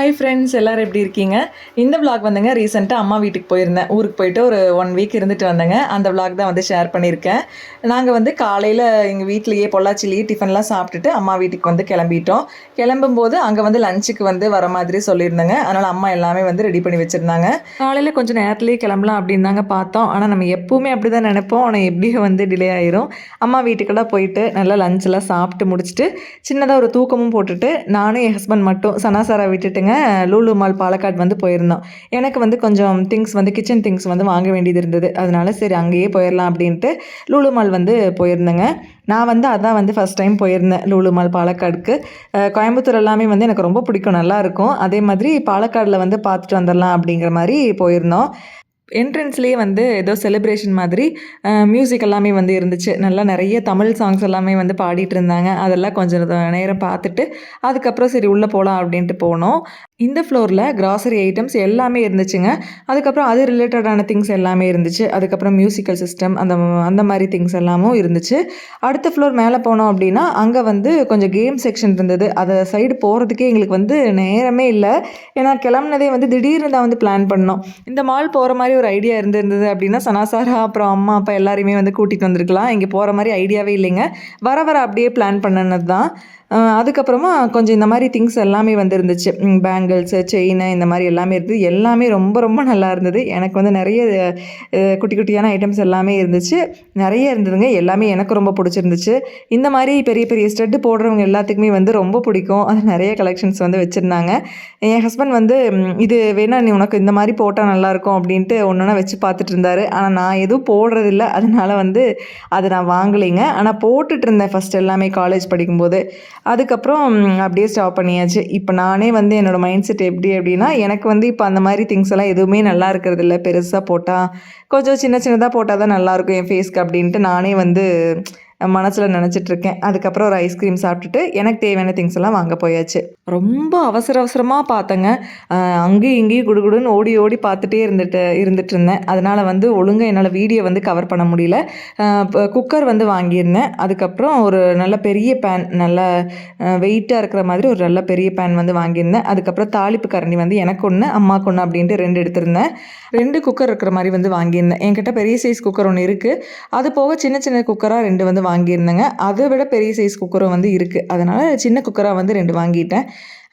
Hi friends, எல்லோரும் எப்படி இருக்கீங்க? இந்த விளாக் வந்துங்க ரீசெண்டாக அம்மா வீட்டுக்கு போயிருந்தேன். ஊருக்கு போயிட்டு ஒரு 1 வீக் இருந்துட்டு வந்தேங்க. அந்த விளாக் தான் வந்து ஷேர் பண்ணியிருக்கேன். நாங்கள் வந்து காலையில் எங்கள் வீட்லேயே பொள்ளாச்சிலேயே டிஃபன்லாம் சாப்பிட்டுட்டு அம்மா வீட்டுக்கு வந்து கிளம்பிட்டோம். கிளம்பும்போது அங்கே வந்து லஞ்சுக்கு வந்து வர மாதிரி சொல்லியிருந்தேங்க. அதனால் அம்மா எல்லாமே வந்து ரெடி பண்ணி வச்சுருந்தாங்க. காலையில் கொஞ்சம் நேரத்துலேயே கிளம்பலாம் அப்படின்னு தாங்க பார்த்தோம். ஆனால் நம்ம எப்போவுமே அப்படி தான் நினைப்போம். ஆனால் எப்படியும் வந்து டிலே ஆயிரும். அம்மா வீட்டுக்கெல்லாம் போயிட்டு நல்லா லஞ்செல்லாம் சாப்பிட்டு முடிச்சுட்டு சின்னதாக ஒரு தூக்கமும் போட்டுட்டு நானும் என் ஹஸ்பண்ட் மட்டும் சனாசாரா விட்டுட்டுங்க லூலு மால் பாலக்காடு வந்து போயிருந்தோம். எனக்கு வந்து கொஞ்சம் திங்ஸ் வந்து கிச்சன் திங்ஸ் வந்து வாங்க வேண்டியது இருந்தது. அதனால சரி அங்கேயே போயிடலாம் அப்படின்ட்டு லூலு மால் வந்து போயிருந்தேங்க. நான் வந்து அதான் வந்து ஃபஸ்ட் டைம் போயிருந்தேன் லூலு மால் பாலக்காடுக்கு. கோயம்புத்தூர் எல்லாமே வந்து எனக்கு ரொம்ப பிடிக்கும், நல்லாயிருக்கும். அதே மாதிரி பாலக்காடில் வந்து பார்த்துட்டு வந்துடலாம் அப்படிங்கிற மாதிரி போயிருந்தோம். என்ட்ரன்ஸ்லேயே வந்து ஏதோ செலிப்ரேஷன் மாதிரி மியூசிக் எல்லாமே வந்து இருந்துச்சு. நல்லா நிறைய தமிழ் சாங்ஸ் எல்லாமே வந்து பாடிட்டு இருந்தாங்க. அதெல்லாம் கொஞ்சம் நேரம் பார்த்துட்டு அதுக்கப்புறம் சரி உள்ளே போகலாம் அப்படின்ட்டு போனோம். இந்த ஃப்ளோரில் கிராசரி ஐட்டம்ஸ் எல்லாமே இருந்துச்சுங்க. அதுக்கப்புறம் அது ரிலேட்டடான திங்ஸ் எல்லாமே இருந்துச்சு. அதுக்கப்புறம் மியூசிக்கல் சிஸ்டம் அந்த மாதிரி திங்ஸ் எல்லாமும் இருந்துச்சு. அடுத்த ஃப்ளோர் மேலே போனோம் அப்படின்னா அங்கே வந்து கொஞ்சம் கேம் செக்ஷன் இருந்தது. அதை சைடு போகிறதுக்கே எங்களுக்கு வந்து நேரமே இல்லை. ஏன்னா கிளம்புனதே வந்து திடீர்னு தான் வந்து பிளான் பண்ணோம். இந்த மால் போகிற மாதிரி ஒரு ஐடியா இருந்தது அப்படின்னா சனாசாரா அப்புறம் அம்மா அப்பா எல்லாரையுமே வந்து கூட்டிகிட்டு வந்திருக்கலாம். இங்கே போகிற மாதிரி ஐடியாவே இல்லைங்க. வர அப்படியே பிளான் பண்ணினது தான். அதுக்கப்புறமா கொஞ்சம் இந்த மாதிரி திங்ஸ் எல்லாமே வந்து இருந்துச்சு. பேங்கிள்ஸு, செயின் இந்த மாதிரி எல்லாமே இருந்தது. எல்லாமே ரொம்ப ரொம்ப நல்லா இருந்தது. எனக்கு வந்து நிறைய குட்டி குட்டியான ஐட்டம்ஸ் எல்லாமே இருந்துச்சு. நிறைய இருந்ததுங்க. எல்லாமே எனக்கு ரொம்ப பிடிச்சிருந்துச்சு. இந்த மாதிரி பெரிய பெரிய ஸ்டெட்டு போடுறவங்க எல்லாத்துக்குமே வந்து ரொம்ப பிடிக்கும். அது நிறைய கலெக்ஷன்ஸ் வந்து வச்சுருந்தாங்க. என் ஹஸ்பண்ட் வந்து இது வேணா நீ உனக்கு இந்த மாதிரி போட்டால் நல்லாயிருக்கும் அப்படின்ட்டு ஒன்று வச்சு பார்த்துட்டு இருந்தார். ஆனால் நான் எதுவும் போடுறதில்ல. அதனால் வந்து அதை நான் வாங்கலைங்க. ஆனால் போட்டுட்டு இருந்தேன் ஃபஸ்ட் எல்லாமே காலேஜ் படிக்கும்போது. அதுக்கப்புறம் அப்படியே ஸ்டாப் பண்ணியாச்சு. இப்போ நானே வந்து என்னோடய மைண்ட் செட் எப்படி அப்படின்னா எனக்கு வந்து இப்போ அந்த மாதிரி திங்ஸ் எல்லாம் எதுவுமே நல்லா இருக்கிறது இல்லை. பெருசாக போட்டால் கொஞ்சம் சின்ன சின்னதாக போட்டால் தான் நல்லாயிருக்கும் என் ஃபேஸ்க்கு அப்படின்ட்டு நானே வந்து மனசில் நினச்சிட்ருக்கேன். அதுக்கப்புறம் ஒரு ஐஸ்கிரீம் சாப்பிட்டுட்டு எனக்கு தேவையான திங்ஸ் எல்லாம் வாங்க போயாச்சு. ரொம்ப அவசரமாக பார்த்தேங்க. அங்கேயும் இங்கேயும் குடுகுடுன்னு ஓடி ஓடி பார்த்துட்டே இருந்துட்டு இருந்தேன். அதனால் வந்து ஒழுங்காக என்னால் வீடியோ வந்து கவர் பண்ண முடியல. குக்கர் வந்து வாங்கியிருந்தேன். அதுக்கப்புறம் ஒரு நல்ல பெரிய பேன், நல்ல வெயிட்டாக இருக்கிற மாதிரி ஒரு நல்ல பெரிய பேன் வந்து வாங்கியிருந்தேன். அதுக்கப்புறம் தாளிப்பு கரண்டி வந்து எனக்கு ஒன்று அம்மாவுக்கு ஒன்று அப்படின்ட்டு 2 எடுத்திருந்தேன். 2 குக்கர் இருக்கிற மாதிரி வந்து வாங்கியிருந்தேன். என்கிட்ட பெரிய சைஸ் குக்கர் ஒன்று இருக்குது. அது போக சின்ன சின்ன குக்கராக 2 வந்து வாங்கியிருந்தேங்க. அதை விட பெரிய சைஸ் குக்கரும் வந்து இருக்குது. அதனால் சின்ன குக்கராக வந்து 2 வாங்கிட்டேன்.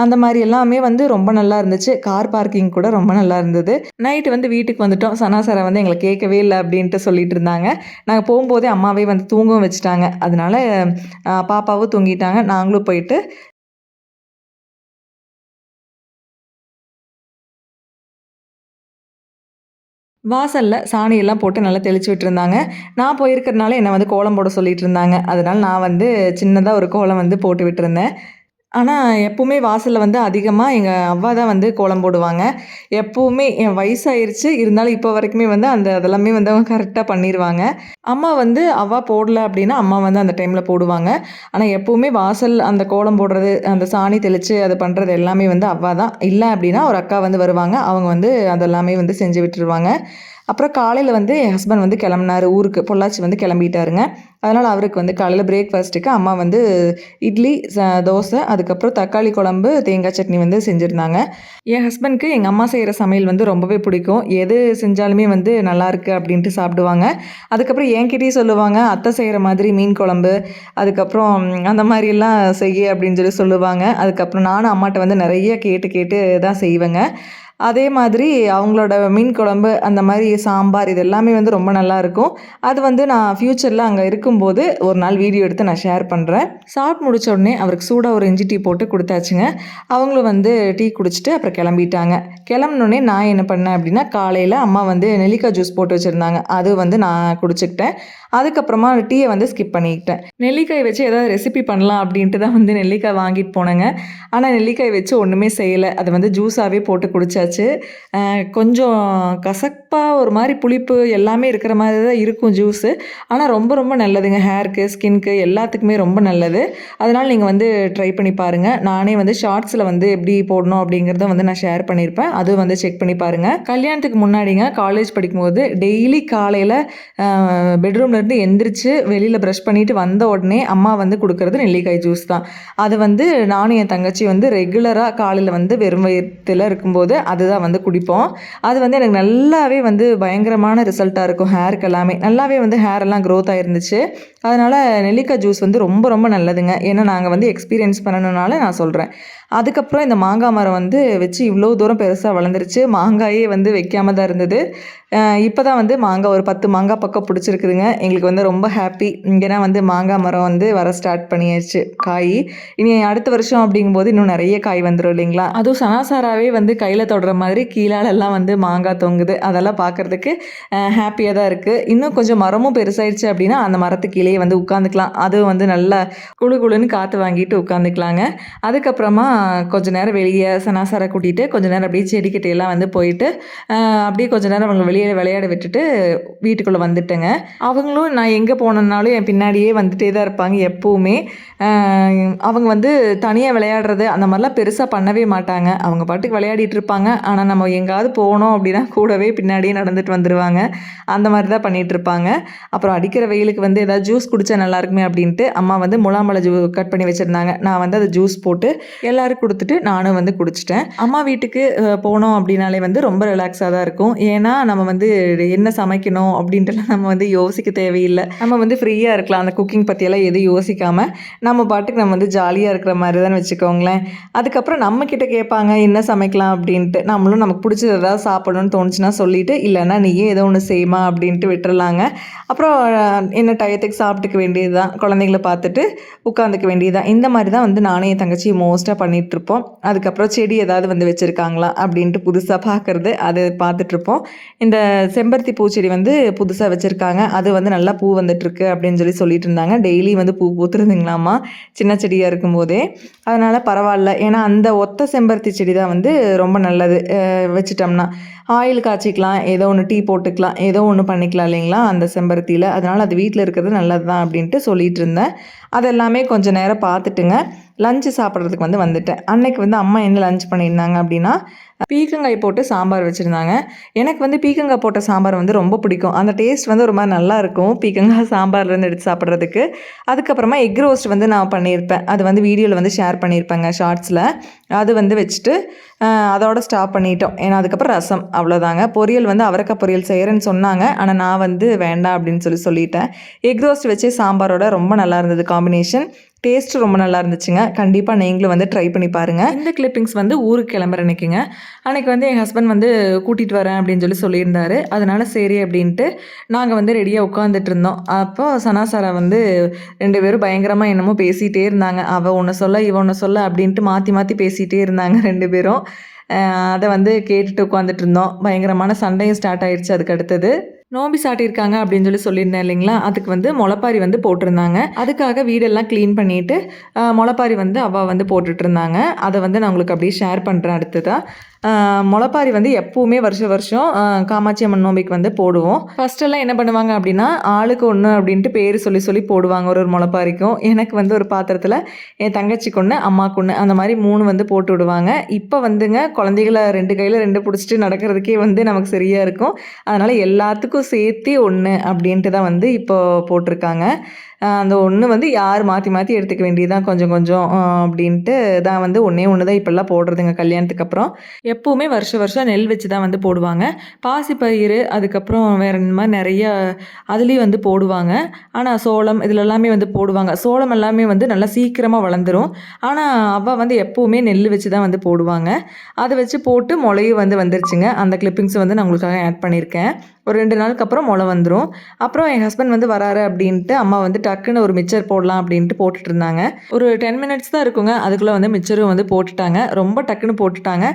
அந்த மாதிரி எல்லாமே வந்து ரொம்ப நல்லா இருந்துச்சு. கார் பார்க்கிங் கூட ரொம்ப நல்லா இருந்தது. நைட்டு வந்து வீட்டுக்கு வந்துட்டோம். சனாசரை வந்து எங்களை கேட்கவே இல்லை அப்படின்ட்டு சொல்லிட்டு இருந்தாங்க. நாங்கள் போகும்போதே அம்மாவே வந்து தூங்கவும் வச்சுட்டாங்க. அதனால பாப்பாவும் தூங்கிட்டாங்க. நாங்களும் போயிட்டு வாசலில் சாணியெல்லாம் போட்டு நல்லா தெளிச்சு விட்டுருந்தாங்க. நான் போயிருக்கிறதுனால என்னை வந்து கோலம் போட சொல்லிட்டு இருந்தாங்க. அதனால் நான் வந்து சின்னதாக ஒரு கோலம் வந்து போட்டு விட்டுருந்தேன். ஆனால் எப்பவுமே வாசலில் வந்து அதிகமாக எங்கள் அவ்வா தான் வந்து கோலம் போடுவாங்க. எப்போவுமே என் வயசாயிருச்சு இருந்தாலும் இப்போ வரைக்குமே வந்து அதெல்லாமே வந்து அவங்க கரெக்டாக பண்ணிடுவாங்க. அம்மா வந்து அவ்வா போடல அப்படின்னா அம்மா வந்து அந்த டைமில் போடுவாங்க. ஆனால் எப்போவுமே வாசல் அந்த கோலம் போடுறது, அந்த சாணி தெளித்து அது பண்ணுறது எல்லாமே வந்து அவ்வா தான். இல்லை அப்படின்னா ஒரு அக்கா வந்து வருவாங்க. அவங்க வந்து அதெல்லாமே வந்து செஞ்சு விட்டுருவாங்க. அப்புறம் காலையில் வந்து என் ஹஸ்பண்ட் வந்து கிளம்புனாரு ஊருக்கு. பொள்ளாச்சி வந்து கிளம்பிட்டாருங்க. அதனால் அவருக்கு வந்து காலையில் பிரேக்ஃபாஸ்ட்டுக்கு அம்மா வந்து இட்லி, தோசை, அதுக்கப்புறம் தக்காளி குழம்பு, தேங்காய் சட்னி வந்து செஞ்சுருந்தாங்க. என் ஹஸ்பண்ட்க்கு எங்கள் அம்மா செய்கிற சமையல் வந்து ரொம்பவே பிடிக்கும். எது செஞ்சாலுமே வந்து நல்லாயிருக்கு அப்படின்ட்டு சாப்பிடுவாங்க. அதுக்கப்புறம் என்கிட்டயே சொல்லுவாங்க, அத்தை செய்கிற மாதிரி மீன் குழம்பு, அதுக்கப்புறம் அந்த மாதிரிலாம் செய்ய அப்படின்னு சொல்லுவாங்க. அதுக்கப்புறம் நானும் அம்மாட்ட வந்து நிறைய கேட்டு கேட்டு தான் செய்வேங்க. அதே மாதிரி அவங்களோட மீன் குழம்பு, அந்த மாதிரி சாம்பார் இது எல்லாமே வந்து ரொம்ப நல்லாயிருக்கும். அது வந்து நான் ஃப்யூச்சரில் அங்கே இருக்கும்போது ஒரு நாள் வீடியோ எடுத்து நான் ஷேர் பண்ணுறேன். சாப்பிட்டு முடிச்ச உடனே அவருக்கு சூடாக ஒரு இஞ்சி டீ போட்டு கொடுத்தாச்சுங்க. அவங்களும் வந்து டீ குடிச்சிட்டு அப்புறம் கிளம்பிட்டாங்க. கிளம்புனோடனே நான் என்ன பண்ணேன் அப்படின்னா காலையில் அம்மா வந்து நெல்லிக்காய் ஜூஸ் போட்டு வச்சுருந்தாங்க. அது வந்து நான் குடிச்சிக்கிட்டேன். அதுக்கப்புறமா டீயை வந்து ஸ்கிப் பண்ணிக்கிட்டேன். நெல்லிக்காய் வச்சு ஏதாவது ரெசிபி பண்ணலாம் அப்படின்ட்டு தான் வந்து நெல்லிக்காய் வாங்கிட்டு போனேங்க. ஆனால் நெல்லிக்காய் வச்சு ஒன்றுமே செய்யலை. அதை வந்து ஜூஸாகவே போட்டு குடிச்சாச்சு. குடிச்சாச்சு. கொஞ்சம் கசப்பாக ஒரு மாதிரி புளிப்பு எல்லாமே இருக்கிற மாதிரி தான் இருக்கும் ஜூஸு. ஆனால் ரொம்ப ரொம்ப நல்லதுங்க. ஹேருக்கு, ஸ்கின்க்கு எல்லாத்துக்குமே ரொம்ப நல்லது. அதனால் நீங்கள் வந்து ட்ரை பண்ணி பாருங்கள். நானே வந்து ஷார்ட்ஸில் வந்து எப்படி போடணும் அப்படிங்கிறத வந்து நான் ஷேர் பண்ணியிருப்பேன். அதுவும் வந்து செக் பண்ணி பாருங்கள். கல்யாணத்துக்கு முன்னாடிங்க காலேஜ் படிக்கும்போது டெய்லி காலையில் பெட்ரூம்லேருந்து எந்திரிச்சு வெளியில் ப்ரஷ் பண்ணிவிட்டு வந்த உடனே அம்மா வந்து கொடுக்குறது நெல்லிக்காய் ஜூஸ் தான். அது வந்து நானும் என் தங்கச்சி வந்து ரெகுலராக காலையில் வந்து வெறும் வயிற்றில் இருக்கும்போது அதுதான் வந்து குடிப்போம். அது வந்து எனக்கு நல்லாவே வந்து பயங்கரமான ரிசல்ட்டாக இருக்கும். ஹேருக்கு எல்லாமே நல்லாவே வந்து ஹேர் எல்லாம் க்ரோத் ஆகிருந்துச்சு. அதனால் நெல்லிக்காய் ஜூஸ் வந்து ரொம்ப ரொம்ப நல்லதுங்க. ஏன்னா நாங்கள் வந்து எக்ஸ்பீரியன்ஸ் பண்ணணுனால நான் சொல்கிறேன். அதுக்கப்புறம் இந்த மாங்காய் மரம் வந்து வச்சு இவ்வளோ தூரம் பெருசாக வளர்ந்துருச்சு. மாங்காயே வந்து வைக்காம தான் இருந்தது. இப்போ தான் வந்து மாங்காய் ஒரு 10 மாங்காய் பக்கம் பிடிச்சிருக்குதுங்க. எங்களுக்கு வந்து ரொம்ப ஹாப்பி. இங்கேனா வந்து மாங்காய் மரம் வந்து வர ஸ்டார்ட் பண்ணியாச்சு காய். இனி அடுத்த வருஷம் அப்படிங்கும்போது இன்னும் நிறைய காய் வந்துடும் இல்லைங்களா? அதுவும் சனாசாராவே வந்து கையில் தொடுற மாதிரி கீழாலெல்லாம் வந்து மாங்காய் தொங்குது. அதெல்லாம் பார்க்குறதுக்கு ஹாப்பியாக தான் இருக்குது. இன்னும் கொஞ்சம் மரமும் பெருசாயிடுச்சு அப்படின்னா அந்த மரத்துக்கு கீழே வந்து உட்காந்துக்கலாம். அதுவும் வந்து நல்லா குழு குழுன்னு காற்று வாங்கிட்டு உட்காந்துக்கலாங்க. அதுக்கப்புறமா கொஞ்ச நேரம் வெளியே சனாசாரை கூட்டிகிட்டு கொஞ்ச நேரம் அப்படியே செடிக்கிட்டையெல்லாம் வந்து போயிட்டு அப்படியே கொஞ்ச நேரம் அவங்க வெளியே விளையாட விட்டுட்டு வீட்டுக்குள்ளே வந்துட்டேங்க. அவங்களும் நான் எங்கே போனேன்னாலும் என் பின்னாடியே வந்துட்டே தான் இருப்பாங்க எப்போவுமே. அவங்க வந்து தனியாக விளையாடுறது அந்த மாதிரிலாம் பெருசாக பண்ணவே மாட்டாங்க. அவங்க பாட்டுக்கு விளையாடிட்டு இருப்பாங்க. ஆனால் நம்ம எங்கேயாவது போனோம் அப்படின்னா கூடவே பின்னாடியே நடந்துட்டு வந்துடுவாங்க. அந்த மாதிரி தான் பண்ணிகிட்டு இருப்பாங்க. அப்புறம் அடிக்கிற வெயிலுக்கு வந்து ஏதாவது ஜூஸ் குடித்தா நல்லாயிருக்குமே அப்படின்ட்டு அம்மா வந்து முலாம்பழ கட் பண்ணி வச்சுருந்தாங்க. நான் வந்து அதை ஜூஸ் போட்டு எல்லாருக்கும் கொடுத்துட்டு நானும் வந்து குடிச்சிட்டேன். அம்மா வீட்டுக்கு போனோம் அப்படின்னாலே வந்து ரொம்ப ரிலாக்ஸாக தான் இருக்கும். ஏன்னா நம்ம வந்து என்ன சமைக்கணும் அப்படின்ட்டுலாம் நம்ம வந்து யோசிக்க தேவையில்லை. நம்ம வந்து ஃப்ரீயாக இருக்கலாம். அந்த குக்கிங் பற்றியெல்லாம் எதுவும் யோசிக்காமல் நம்ம பாட்டுக்கு நம்ம வந்து ஜாலியாக இருக்கிற மாதிரி தான் வச்சுக்கோங்களேன். அதுக்கப்புறம் நம்மக்கிட்ட கேட்பாங்க என்ன சமைக்கலாம் அப்படின்ட்டு. நம்மளும் நமக்கு பிடிச்சது ஏதாவது சாப்பிடணும்னு தோணுச்சுன்னா சொல்லிவிட்டு இல்லைன்னா நீயே ஏதோ ஒன்று செய்யுமா அப்படின்ட்டு விட்டுறலாங்க. அப்புறம் என்ன டயத்துக்கு சாப்பிட்டுக்க வேண்டியது தான். குழந்தைங்கள பார்த்துட்டு உட்காந்துக்க வேண்டியது தான். இந்த மாதிரி தான் வந்து நானே என் தங்கச்சி மோஸ்ட்டாக பண்ணிகிட்ருப்போம். அதுக்கப்புறம் செடி ஏதாவது வந்து வச்சுருக்காங்களா அப்படின்ட்டு புதுசாக பார்க்குறது அது பார்த்துட்ருப்போம். இந்த செம்பருத்தி பூச்செடி வந்து புதுசாக வச்சுருக்காங்க. அது வந்து நல்லா பூ வந்துட்டுருக்கு அப்படின்னு சொல்லிட்டு இருந்தாங்க. டெய்லி வந்து பூ பூத்துருந்துங்களாமா சின்ன செடியாக இருக்கும்போதே. அதனால் பரவாயில்ல. ஏன்னா அந்த ஒத்த செம்பருத்தி செடி தான் வந்து ரொம்ப நல்லது. வச்சிட்டோம்னா ஆயில் காய்ச்சிக்கலாம், ஏதோ ஒன்று டீ போட்டுக்கலாம், ஏதோ ஒன்று பண்ணிக்கலாம் இல்லைங்களா அந்த செம்பருத்தியில். அதனால் அது வீட்டில் இருக்கிறது நல்லது தான் அப்படின்ட்டு சொல்லிகிட்டு இருந்தேன். அதெல்லாமே கொஞ்சம் நேரம் பார்த்துட்டுங்க லஞ்சு சாப்பிட்றதுக்கு வந்து வந்துட்டேன். அன்னைக்கு வந்து அம்மா என்ன லஞ்ச் பண்ணியிருந்தாங்க அப்படின்னா பீக்கங்காய் போட்டு சாம்பார் வச்சுருந்தாங்க. எனக்கு வந்து பீக்கங்காய் போட்ட சாம்பார் வந்து ரொம்ப பிடிக்கும். அந்த டேஸ்ட் வந்து ஒரு மாதிரி நல்லாயிருக்கும் பீக்கங்காய் சாம்பார்லேருந்து எடுத்து சாப்பிட்றதுக்கு. அதுக்கப்புறமா எக் ரோஸ்ட் வந்து நான் பண்ணியிருப்பேன். அது வந்து வீடியோவில் வந்து ஷேர் பண்ணியிருப்பேங்க ஷார்ட்ஸில். அது வந்து வச்சுட்டு அதோட ஸ்டாப் பண்ணிட்டோம். ஏன்னா அதுக்கப்புறம் ரசம் அவ்வளோதாங்க. பொரியல் வந்து அவரைக்காய் பொரியல் செய்கிறேன்னு சொன்னாங்க. ஆனால் நான் வந்து வேண்டாம் அப்படின்னு சொல்லிட்டேன். எக் ரோஸ்ட் வச்சு சாம்பாரோட ரொம்ப நல்லா இருந்தது காம்பினேஷன். டேஸ்ட்டு ரொம்ப நல்லா இருந்துச்சுங்க. கண்டிப்பாக நீங்களும் வந்து ட்ரை பண்ணி பாருங்கள். இந்த கிளிப்பிங்ஸ் வந்து ஊருக்கு கிளம்புற அன்னைக்குங்க. அன்றைக்கி வந்து என் ஹஸ்பண்ட் வந்து கூட்டிகிட்டு வரேன் அப்படின்னு சொல்லியிருந்தாரு. அதனால் சரி அப்படின்ட்டு நாங்கள் வந்து ரெடியாக உட்காந்துட்டு இருந்தோம். அப்போ சனாசாரா வந்து 2 பேரும் பயங்கரமாக என்னமோ பேசிகிட்டே இருந்தாங்க. அவள் ஒன்று சொல்ல இவ ஒன்று சொல்ல அப்படின்ட்டு மாற்றி மாற்றி பேசிகிட்டே இருந்தாங்க 2 பேரும். அதை வந்து கேட்டுட்டு உட்காந்துட்டு இருந்தோம். பயங்கரமான சண்டையும் ஸ்டார்ட் ஆயிடுச்சு அதுக்கு அடுத்தது. நோம்பி சாட்டியிருக்காங்க அப்படின்னு சொல்லியிருந்தேன் இல்லைங்களா? அதுக்கு வந்து முளைப்பாரி வந்து போட்டிருந்தாங்க. அதுக்காக வீடெல்லாம் க்ளீன் பண்ணிவிட்டு முளைப்பாரி வந்து அவள் வந்து போட்டுட்ருந்தாங்க. அதை வந்து நான் உங்களுக்கு அப்படியே ஷேர் பண்ணுறேன் அடுத்ததாக. முளைப்பாரி வந்து எப்போவுமே வருஷம் காமாட்சி அம்மன் நோம்பிக்கு வந்து போடுவோம். ஃபஸ்ட்டெல்லாம் என்ன பண்ணுவாங்க அப்படின்னா ஆளுக்கு ஒன்று அப்படின்ட்டு பேர் சொல்லி போடுவாங்க ஒரு முளைப்பாரிக்கும். எனக்கு வந்து ஒரு பாத்திரத்தில் என் தங்கச்சிக்கு ஒன்று அம்மாவுக்கு ஒன்று அந்த மாதிரி 3 வந்து போட்டு விடுவாங்க. இப்போ வந்துங்க குழந்தைகளை 2 கையில் 2 பிடிச்சிட்டு நடக்கிறதுக்கே வந்து நமக்கு சரியாக இருக்கும். அதனால் எல்லாத்துக்கும் சேர்த்து 1 அப்படின்ட்டு தான் வந்து இப்போ போட்டிருக்காங்க. அந்த 1 வந்து யார் மாற்றி மாற்றி எடுத்துக்க வேண்டியதான் கொஞ்சம் கொஞ்சம் அப்படின்ட்டு தான் வந்து 1 தான் இப்போல்லாம் போடுறதுங்க கல்யாணத்துக்கு அப்புறம். எப்போவுமே வருஷம் நெல் வச்சு தான் வந்து போடுவாங்க. பாசிப்பயிறு அதுக்கப்புறம் வேறு இந்த மாதிரி நிறைய அதுலேயும் வந்து போடுவாங்க. ஆனால் சோளம் இதில் எல்லாமே வந்து போடுவாங்க. சோளம் எல்லாமே வந்து நல்லா சீக்கிரமாக வளர்ந்துடும். ஆனால் அவள் வந்து எப்போவுமே நெல் வச்சு தான் வந்து போடுவாங்க. அதை வச்சு போட்டு முளையும் வந்து வந்துருச்சுங்க. அந்த கிளிப்பிங்ஸை வந்து நான் உங்களுக்காக ஆட் பண்ணியிருக்கேன். ஒரு 2 நாள் நாளுக்கு அப்புறம் முளை வந்துடும். அப்புறம் என் ஹஸ்பண்ட் வந்து வராரு அப்படின்ட்டு அம்மா வந்து டக்குன்னு ஒரு மிக்சர் போடலாம் அப்படின்ட்டு போட்டுட்டு இருந்தாங்க. ஒரு 10 மினிட்ஸ் தான் இருக்குங்க. அதுக்குள்ளே வந்து மிக்சரும் வந்து போட்டுட்டாங்க. ரொம்ப டக்குன்னு போட்டுட்டாங்க.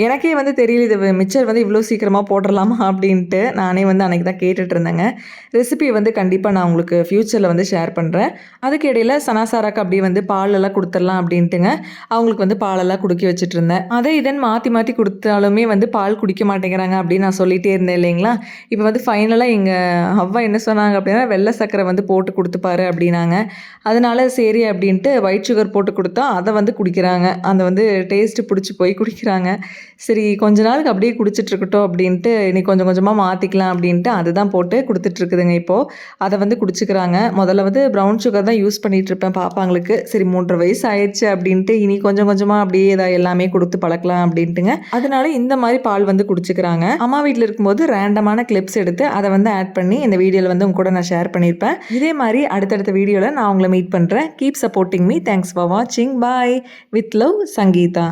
எனக்கே வந்து தெரியல இது மிக்சர் வந்து இவ்வளோ சீக்கிரமாக போட்டுடலாமா அப்படின்ட்டு. நானே வந்து அன்றைக்கி தான் கேட்டுட்டு இருந்தேங்க. ரெசிபி வந்து கண்டிப்பாக நான் உங்களுக்கு ஃப்யூச்சரில் வந்து ஷேர் பண்ணுறேன். அதுக்கு இடையில சனாசாராக்கு அப்படியே வந்து பாலெல்லாம் கொடுத்துடலாம் அப்படின்ட்டுங்க அவங்களுக்கு வந்து பாலெல்லாம் குடிக்க வச்சுட்டு இருந்தேன். அதை இதன் மாற்றி மாற்றி கொடுத்தாலுமே வந்து பால் குடிக்க மாட்டேங்கிறாங்க அப்படின்னு நான் சொல்லிகிட்டே இருந்தேன் இல்லைங்களா. இப்போ வந்து ஃபைனலாக எங்கள் அவ்வா என்ன சொன்னாங்க அப்படின்னா, வெள்ளை சர்க்கரை வந்து போட்டு கொடுத்துப்பாரு அப்படின்னாங்க. அதனால சரி அப்படின்ட்டு ஒயிட் சுகர் போட்டு கொடுத்தா அதை வந்து குடிக்கிறாங்க. அந்த வந்து டேஸ்ட்டு பிடிச்சி போய் குடிக்கிறாங்க. சரி கொஞ்ச நாளுக்கு அப்படியே குடிச்சிட்டு இருக்கட்டும் அப்படின்ட்டு இனி கொஞ்சம் கொஞ்சமாக மாற்றிக்கலாம் அப்படின்ட்டு அதுதான் போட்டு கொடுத்துட்ருக்குதுங்க இப்போது. அதை வந்து குடிச்சிக்கிறாங்க. முதல்ல வந்து ப்ரௌன் சுகர் தான் யூஸ் பண்ணிகிட்ருப்பேன் பாப்பாங்களுக்கு. சரி 3.5 வயசு ஆயிடுச்சு அப்படின்ட்டு இனி கொஞ்சம் கொஞ்சமாக அப்படியே இதை எல்லாமே கொடுத்து பழக்கலாம் அப்படின்ட்டுங்க. அதனால இந்த மாதிரி பால் வந்து குடிச்சிக்கிறாங்க. அம்மா வீட்டில் இருக்கும்போது ரேண்டமான கிளிப்ஸ் எடுத்து அதை வந்து ஆட் பண்ணி இந்த வீடியோவில் வந்து உங்க கூட நான் ஷேர் பண்ணியிருப்பேன். இதே மாதிரி அடுத்தடுத்த வீடியோவில் நான் உங்களை மீட் பண்ணுறேன். Keep supporting me. Thanks for வாட்சிங். பாய். With love, Sangeetha.